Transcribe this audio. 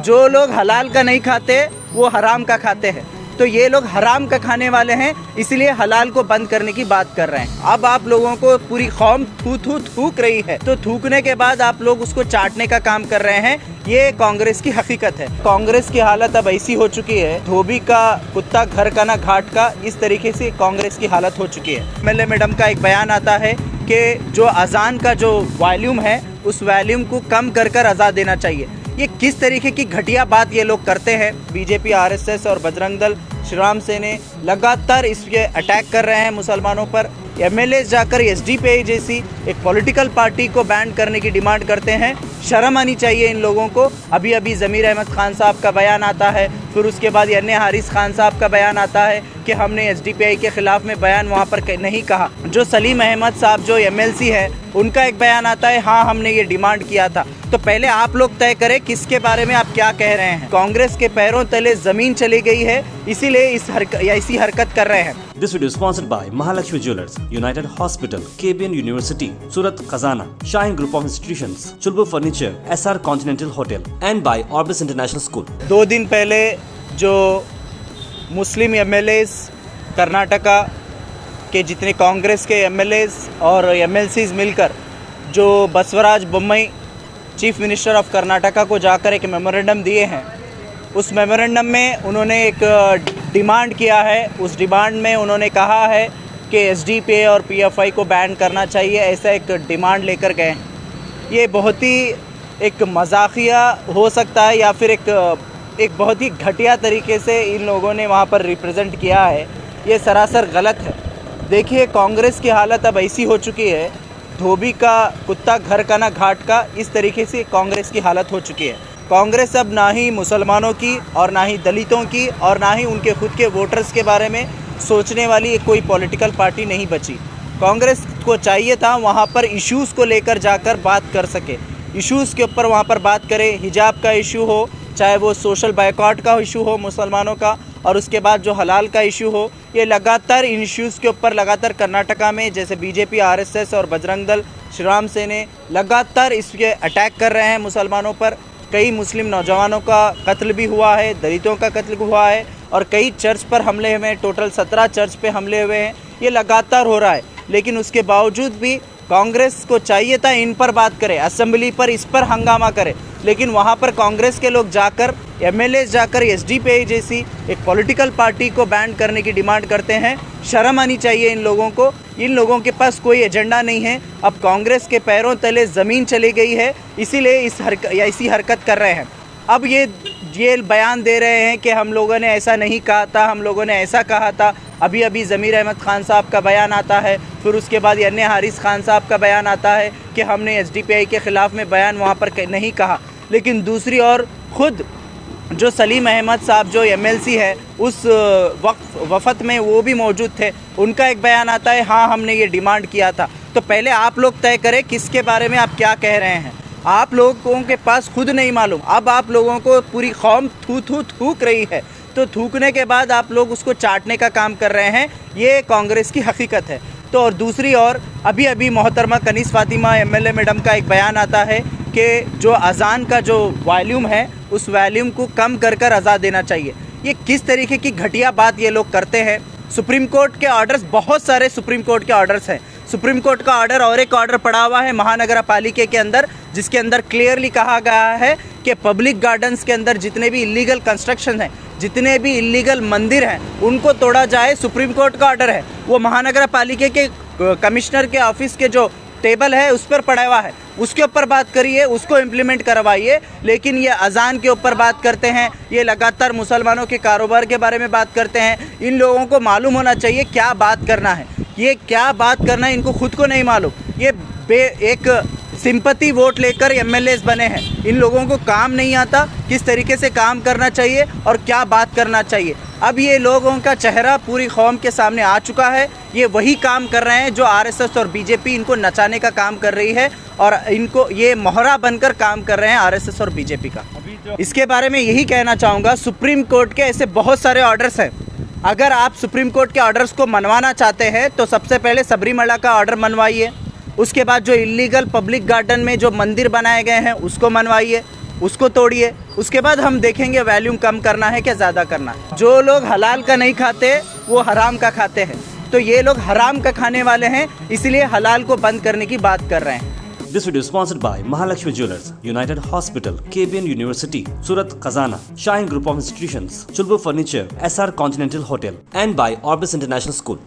जो लोग हलाल का नहीं खाते वो हराम का खाते हैं, तो ये लोग हराम का खाने वाले हैं, इसलिए हलाल को बंद करने की बात कर रहे हैं। अब आप लोगों को पूरी कौम थूक रही है, तो थूकने के बाद आप लोग उसको चाटने का काम कर रहे हैं। ये कांग्रेस की हकीकत है। कांग्रेस की हालत अब ऐसी हो चुकी है, धोबी का कुत्ता घर का ना घाट का, इस तरीके से कांग्रेस की हालत हो चुकी है। एमएलए मैडम का एक बयान आता है कि जो अजान का जो वॉल्यूम है उस वॉल्यूम को कम कर कर अज़ा देना चाहिए। ये किस तरीके की घटिया बात ये लोग करते हैं। बीजेपी, आरएसएस और बजरंग दल, श्री राम सेना लगातार इस पे अटैक कर रहे हैं मुसलमानों पर। एमएलए जाकर एसडीपीआई जैसी एक पॉलिटिकल पार्टी को बैन करने की डिमांड करते हैं। शर्म आनी चाहिए इन लोगों को। अभी अभी ज़मीर अहमद खान साहब का बयान आता है, फिर उसके बाद अन्य हारिस खान साहब का बयान आता है कि हमने एसडीपीआई के ख़िलाफ़ में बयान वहाँ पर नहीं कहा। जो सलीम अहमद साहब जो एमएलसी है उनका एक बयान आता है, हाँ हमने ये डिमांड किया था। तो पहले आप लोग तय करें किसके बारे में आप क्या कह रहे हैं। कांग्रेस के पैरों तले ज़मीन चली गई है, इसीलिए ऐसी हरकत कर रहे हैं। This video is sponsored by Mahalakshmi Jewelers, United Hospital, KBN University, Surat Khazana, Shine Group of Institutions, Chulbur Furniture, SR Continental Hotel, and by Orbis International School. 2 दिन पहले जो मुस्लिम एमएलएस कर्नाटका के जितने कांग्रेस के एमएलएस और एमएलसीज मिलकर जो Basavaraj Bommai chief minister of Karnataka को जाकर एक मेमोरेंडम दिए हैं, उस मेमोरेंडम में उन्होंने एक डिमांड किया है। उस डिमांड में उन्होंने कहा है कि एसडीपीआई और पीएफआई को बैन करना चाहिए, ऐसा एक डिमांड लेकर गए हैं। ये बहुत ही एक मजाकिया हो सकता है या फिर एक बहुत ही घटिया तरीके से इन लोगों ने वहाँ पर रिप्रेजेंट किया है। ये सरासर गलत है। देखिए कांग्रेस की हालत अब ऐसी हो चुकी है, धोबी का कुत्ता घर का ना घाट का, इस तरीके से कांग्रेस की हालत हो चुकी है। कांग्रेस अब ना ही मुसलमानों की और ना ही दलितों की और ना ही उनके खुद के वोटर्स के बारे में सोचने वाली कोई पॉलिटिकल पार्टी नहीं बची। कांग्रेस को चाहिए था वहाँ पर इश्यूज़ को लेकर जाकर बात कर सके, इश्यूज़ के ऊपर वहाँ पर बात करें। हिजाब का इशू हो, चाहे वो सोशल बायकॉट का इशू हो मुसलमानों का, और उसके बाद जो हलाल का इशू हो, ये लगातार इन इश्यूज़ के ऊपर लगातार कर्नाटका में जैसे बीजेपी, आरएसएस और बजरंग दल, श्री राम सेना लगातार इस पे अटैक कर रहे हैं मुसलमानों पर। कई मुस्लिम नौजवानों का कत्ल भी हुआ है, दलितों का कत्ल हुआ है और कई चर्च पर हमले हुए हैं। टोटल 17 चर्च पे हमले हुए हैं। ये लगातार हो रहा है, लेकिन उसके बावजूद भी कांग्रेस को चाहिए था इन पर बात करे, असेंबली पर इस पर हंगामा करे, लेकिन वहाँ पर कांग्रेस के लोग जाकर, एमएलए जाकर एसडीपीआई जैसी एक पॉलिटिकल पार्टी को बैन करने की डिमांड करते हैं। शर्म आनी चाहिए इन लोगों को। इन लोगों के पास कोई एजेंडा नहीं है। अब कांग्रेस के पैरों तले ज़मीन चली गई है, इसीलिए ऐसी हरकत कर रहे हैं। अब ये बयान दे रहे हैं कि हम लोगों ने ऐसा नहीं कहा था, हम लोगों ने ऐसा कहा था। अभी अभी ज़मीर अहमद खान साहब का बयान आता है, फिर उसके बाद अन्य हारिस खान साहब का बयान आता है कि हमने एसडीपीआई के ख़िलाफ़ में बयान वहाँ पर नहीं कहा। लेकिन दूसरी ओर खुद जो सलीम अहमद साहब जो एमएलसी है उस वफ़द में वो भी मौजूद थे, उनका एक बयान आता है, हाँ हमने ये डिमांड किया था। तो पहले आप लोग तय करें किसके बारे में आप क्या कह रहे हैं। आप लोगों के पास खुद नहीं मालूम, अब आप लोगों को पूरी कौम थूक रही है, तो थूकने के बाद आप लोग उसको चाटने का काम कर रहे हैं। ये कांग्रेस की हकीकत है। तो और दूसरी ओर अभी अभी मोहतरमा कनीज़ फातिमा एमएलए मैडम का एक बयान आता है कि जो अजान का जो वॉल्यूम है उस वॉल्यूम को कम कर कर अज़ा देना चाहिए। ये किस तरीके की घटिया बात ये लोग करते हैं। सुप्रीम कोर्ट के ऑर्डर्स, बहुत सारे सुप्रीम कोर्ट के ऑर्डर्स हैं। सुप्रीम कोर्ट का ऑर्डर और एक ऑर्डर पड़ा हुआ है महानगर पालिका के अंदर, जिसके अंदर क्लियरली कहा गया है कि पब्लिक गार्डन्स के अंदर जितने भी इलीगल कंस्ट्रक्शन हैं, जितने भी इलीगल मंदिर हैं, उनको तोड़ा जाए। सुप्रीम कोर्ट का ऑर्डर है, वो महानगर पालिका के कमिश्नर के ऑफिस के जो टेबल है उस पर पड़ा हुआ है, उसके ऊपर बात करिए, उसको इम्प्लीमेंट करवाइए। लेकिन ये अजान के ऊपर बात करते हैं, ये लगातार मुसलमानों के कारोबार के बारे में बात करते हैं। इन लोगों को मालूम होना चाहिए क्या बात करना है, ये क्या बात करना है, इनको खुद को नहीं मालूम। ये एक सिंपैथी वोट लेकर एमएलएस बने हैं। इन लोगों को काम नहीं आता किस तरीके से काम करना चाहिए और क्या बात करना चाहिए। अब ये लोगों का चेहरा पूरी कौम के सामने आ चुका है। ये वही काम कर रहे हैं जो आरएसएस और बीजेपी इनको नचाने का काम कर रही है, और इनको ये मोहरा बनकर काम कर रहे हैं आरएसएस और बीजेपी का। इसके बारे में यही कहना चाहूँगा, सुप्रीम कोर्ट के ऐसे बहुत सारे ऑर्डर्स हैं। अगर आप सुप्रीम कोर्ट के ऑर्डर्स को मनवाना चाहते हैं तो सबसे पहले सबरीमला का ऑर्डर मनवाइए, उसके बाद जो इलीगल पब्लिक गार्डन में जो मंदिर बनाए गए हैं उसको मनवाइए, उसको तोड़िए, उसके बाद हम देखेंगे वॉल्यूम कम करना है क्या ज़्यादा करना है। जो लोग हलाल का नहीं खाते वो हराम का खाते हैं, तो ये लोग हराम का खाने वाले हैं, इसलिए हलाल को बंद करने की बात कर रहे हैं। This video is sponsored by Mahalakshmi Jewelers, United Hospital, KBN University, Surat Khazana, Shine Group of Institutions, Chulbur Furniture, SR Continental Hotel, and by Orbis International School.